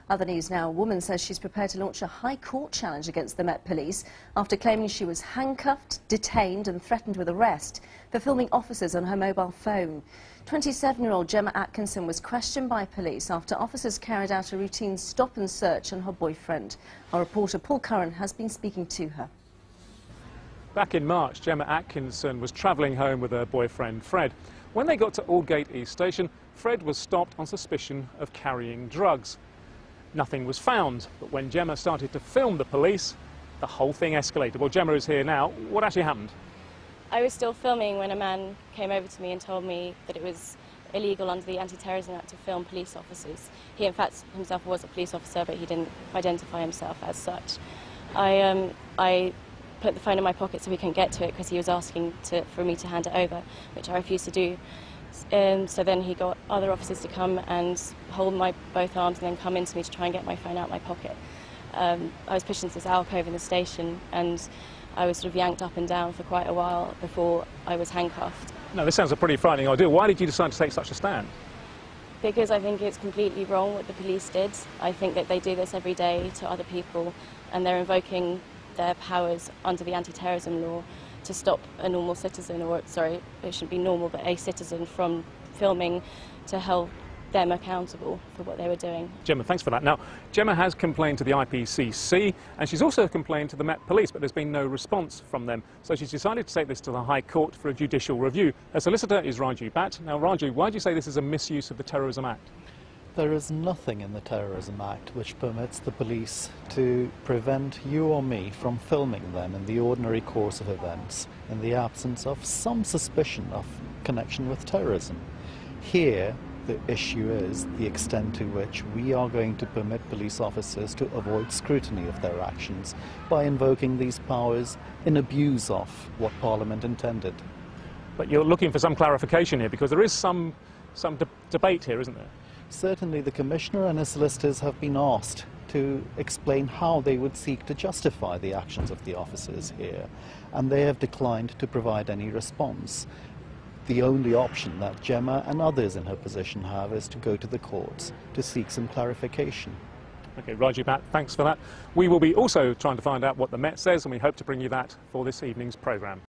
Other news now, a woman says she's prepared to launch a High Court challenge against the Met Police after claiming she was handcuffed, detained and threatened with arrest for filming officers on her mobile phone. 27-year-old Gemma Atkinson was questioned by police after officers carried out a routine stop and search on her boyfriend. Our reporter Paul Curran has been speaking to her. Back in March, Gemma Atkinson was travelling home with her boyfriend Fred. When they got to Aldgate East Station, Fred was stopped on suspicion of carrying drugs. Nothing was found, but when Gemma started to film the police, the whole thing escalated. Well, Gemma is here now. What actually happened? I was still filming when a man came over to me and told me that it was illegal under the Anti-Terrorism Act to film police officers. He, in fact, himself was a police officer, but he didn't identify himself as such. I put the phone in my pocket so he couldn't get to it because he was asking for me to hand it over, which I refused to do. So then he got other officers to come and hold my both arms and then come into me to try and get my phone out of my pocket. I was pushed into this alcove in the station and I was sort of yanked up and down for quite a while before I was handcuffed. Now, this sounds a pretty frightening idea. Why did you decide to take such a stand? Because I think it's completely wrong what the police did. I think that they do this every day to other people and they're invoking their powers under the anti-terrorism law to stop a normal citizen, or sorry, it shouldn't be normal, but a citizen from filming to hold them accountable for what they were doing. Gemma, thanks for that. Now, Gemma has complained to the IPCC and she's also complained to the Met Police, but there's been no response from them. So she's decided to take this to the High Court for a judicial review. Her solicitor is Raju Bhatt. Now, Raju, why do you say this is a misuse of the Terrorism Act? There is nothing in the Terrorism Act which permits the police to prevent you or me from filming them in the ordinary course of events in the absence of some suspicion of connection with terrorism. Here, the issue is the extent to which we are going to permit police officers to avoid scrutiny of their actions by invoking these powers in abuse of what Parliament intended. But you're looking for some clarification here because there is some debate here, isn't there? Certainly the Commissioner and his solicitors have been asked to explain how they would seek to justify the actions of the officers here, and they have declined to provide any response. The only option that Gemma and others in her position have is to go to the courts to seek some clarification. OK, Raju Bhatt, thanks for that. We will be also trying to find out what the Met says, and we hope to bring you that for this evening's programme.